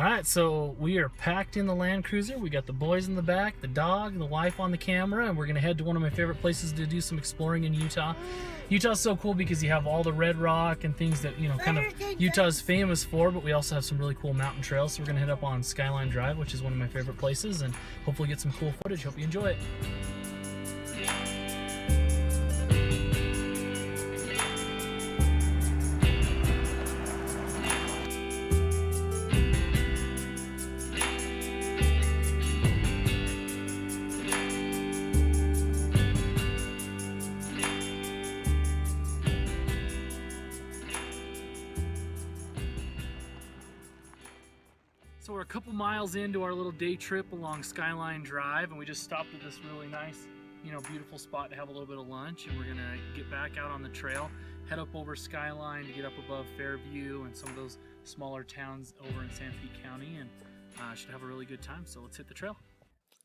Alright, so we are packed in the Land Cruiser. We got the boys in the back, the dog, the wife on the camera, and we're going to head to one of my favorite places to do some exploring in Utah. Utah's so cool because you have all the red rock and things that, you know, kind of Utah's famous for, but we also have some really cool mountain trails. So we're going to head up on Skyline Drive, which is one of my favorite places, and hopefully get some cool footage. Hope you enjoy it. So we're a couple miles into our little day trip along Skyline Drive, and we just stopped at this really nice, you know, beautiful spot to have a little bit of lunch, and we're gonna get back out on the trail, head up over Skyline to get up above Fairview and some of those smaller towns over in Santa Fe County, and should have a really good time. So let's hit the trail.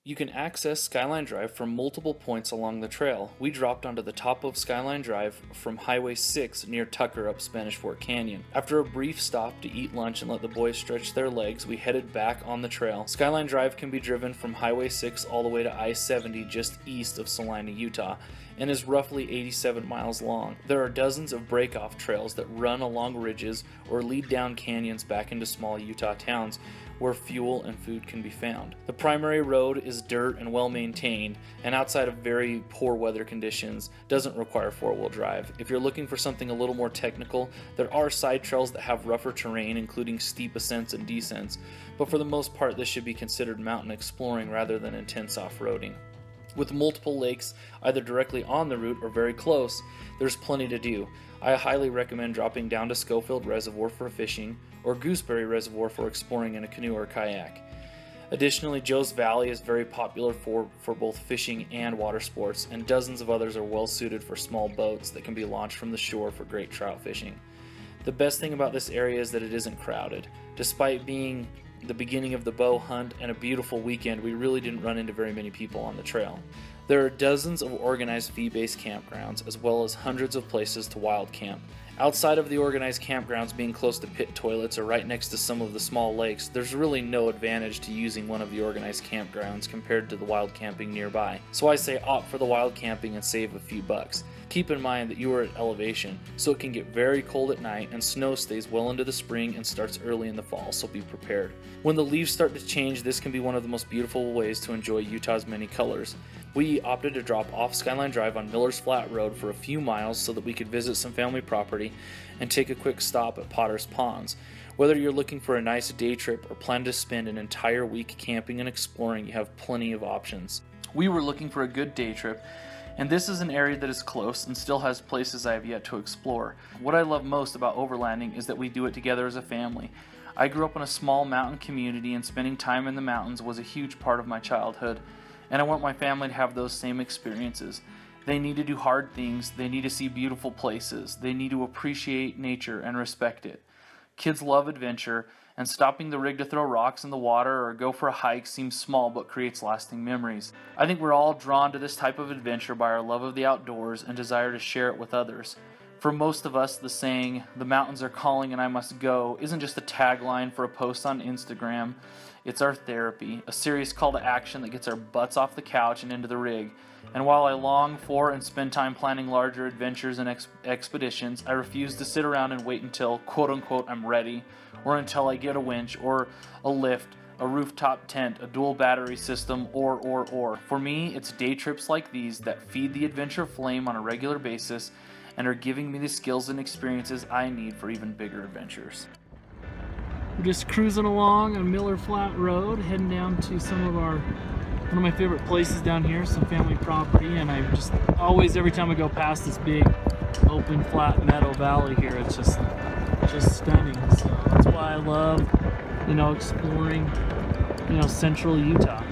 You can access Skyline Drive from multiple points along the trail. We dropped onto the top of Skyline Drive from Highway 6 near Tucker up Spanish Fork Canyon. After a brief stop to eat lunch and let the boys stretch their legs, we headed back on the trail. Skyline Drive can be driven from Highway 6 all the way to I-70 just east of Salina, Utah, and is roughly 87 miles long. There are dozens of break-off trails that run along ridges or lead down canyons back into small Utah towns where fuel and food can be found. The primary road is dirt and well maintained, and outside of very poor weather conditions, doesn't require four-wheel drive. If you're looking for something a little more technical, there are side trails that have rougher terrain, including steep ascents and descents, but for the most part this should be considered mountain exploring rather than intense off-roading. With multiple lakes either directly on the route or very close, there's plenty to do. I highly recommend dropping down to Schofield Reservoir for fishing, or Gooseberry Reservoir for exploring in a canoe or kayak. Additionally, Joe's Valley is very popular for both fishing and water sports, and dozens of others are well suited for small boats that can be launched from the shore for great trout fishing. The best thing about this area is that it isn't crowded. Despite being the beginning of the bow hunt and a beautiful weekend, we really didn't run into very many people on the trail. There are dozens of organized fee-based campgrounds, as well as hundreds of places to wild camp. Outside of the organized campgrounds being close to pit toilets or right next to some of the small lakes, there's really no advantage to using one of the organized campgrounds compared to the wild camping nearby. So I say opt for the wild camping and save a few bucks. Keep in mind that you are at elevation, so it can get very cold at night, and snow stays well into the spring and starts early in the fall, so be prepared. When the leaves start to change, this can be one of the most beautiful ways to enjoy Utah's many colors. We opted to drop off Skyline Drive on Miller's Flat Road for a few miles so that we could visit some family property and take a quick stop at Potter's Ponds. Whether you're looking for a nice day trip or plan to spend an entire week camping and exploring, you have plenty of options. We were looking for a good day trip, and this is an area that is close and still has places I have yet to explore. What I love most about Overlanding is that we do it together as a family. I grew up in a small mountain community, and spending time in the mountains was a huge part of my childhood, and I want my family to have those same experiences. They need to do hard things, they need to see beautiful places, they need to appreciate nature and respect it. Kids love adventure, and stopping the rig to throw rocks in the water or go for a hike seems small but creates lasting memories. I think we're all drawn to this type of adventure by our love of the outdoors and desire to share it with others. For most of us, the saying, "the mountains are calling and I must go," isn't just a tagline for a post on Instagram. It's our therapy, a serious call to action that gets our butts off the couch and into the rig. And while I long for and spend time planning larger adventures and expeditions, I refuse to sit around and wait until, quote-unquote, I'm ready, or until I get a winch, or a lift, a rooftop tent, a dual battery system, or. For me, it's day trips like these that feed the adventure flame on a regular basis and are giving me the skills and experiences I need for even bigger adventures. We're just cruising along on Miller Flat Road, heading down to one of my favorite places down here, some family property, and I just always, every time I go past this big open flat meadow valley here, it's just stunning. So that's why I love, you know, exploring, you know, central Utah.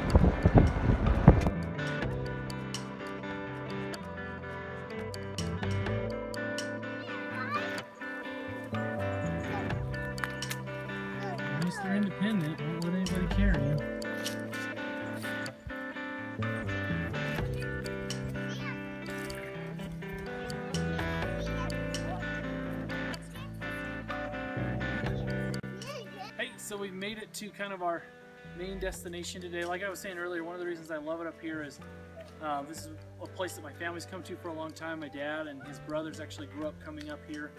At least they're independent, won't let anybody carry you. so we've made it to kind of our main destination today. Like I was saying earlier, one of the reasons I love it up here is this is a place that my family's come to for a long time. My dad and his brothers actually grew up coming up here,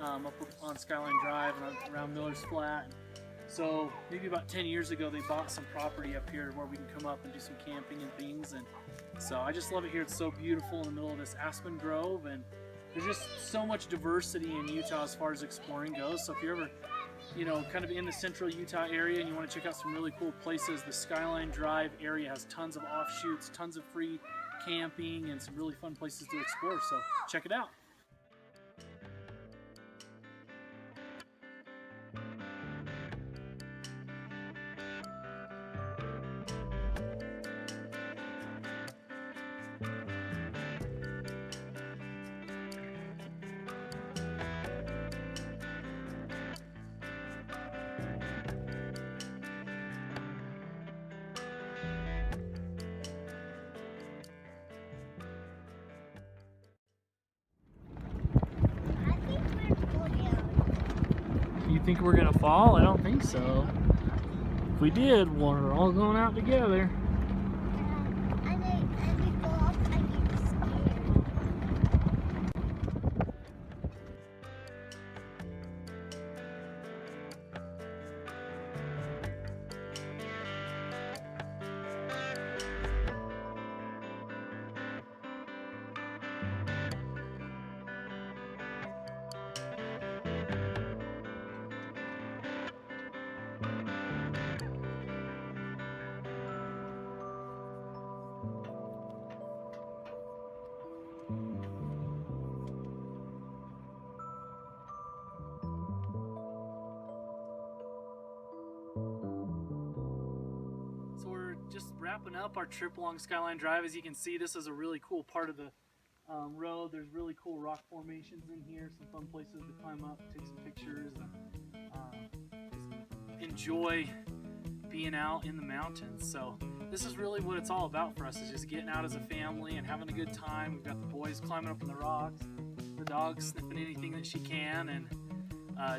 up on Skyline Drive and around Miller's Flat. So maybe about 10 years ago they bought some property up here where we can come up and do some camping and things. And so I just love it here. It's so beautiful in the middle of this aspen grove, and there's just so much diversity in Utah as far as exploring goes. So if you're ever, you know, kind of in the central Utah area and you want to check out some really cool places, the Skyline Drive area has tons of offshoots, tons of free camping, and some really fun places to explore. So check it out. You think we're gonna fall? I don't think so. If we did, we're all going out together. Just wrapping up our trip along Skyline Drive. As you can see, this is a really cool part of the road. There's really cool rock formations in here, some fun places to climb up, take some pictures, and just enjoy being out in the mountains. So this is really what it's all about for us, is just getting out as a family and having a good time. We've got the boys climbing up in the rocks, the dog sniffing anything that she can, and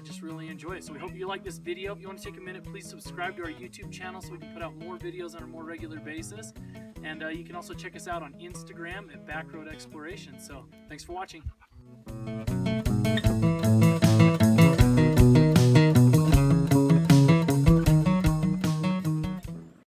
just really enjoy it. So we hope you like this video. If you want to take a minute, please subscribe to our YouTube channel so we can put out more videos on a more regular basis. And you can also check us out on Instagram at Backroad Exploration. So thanks for watching.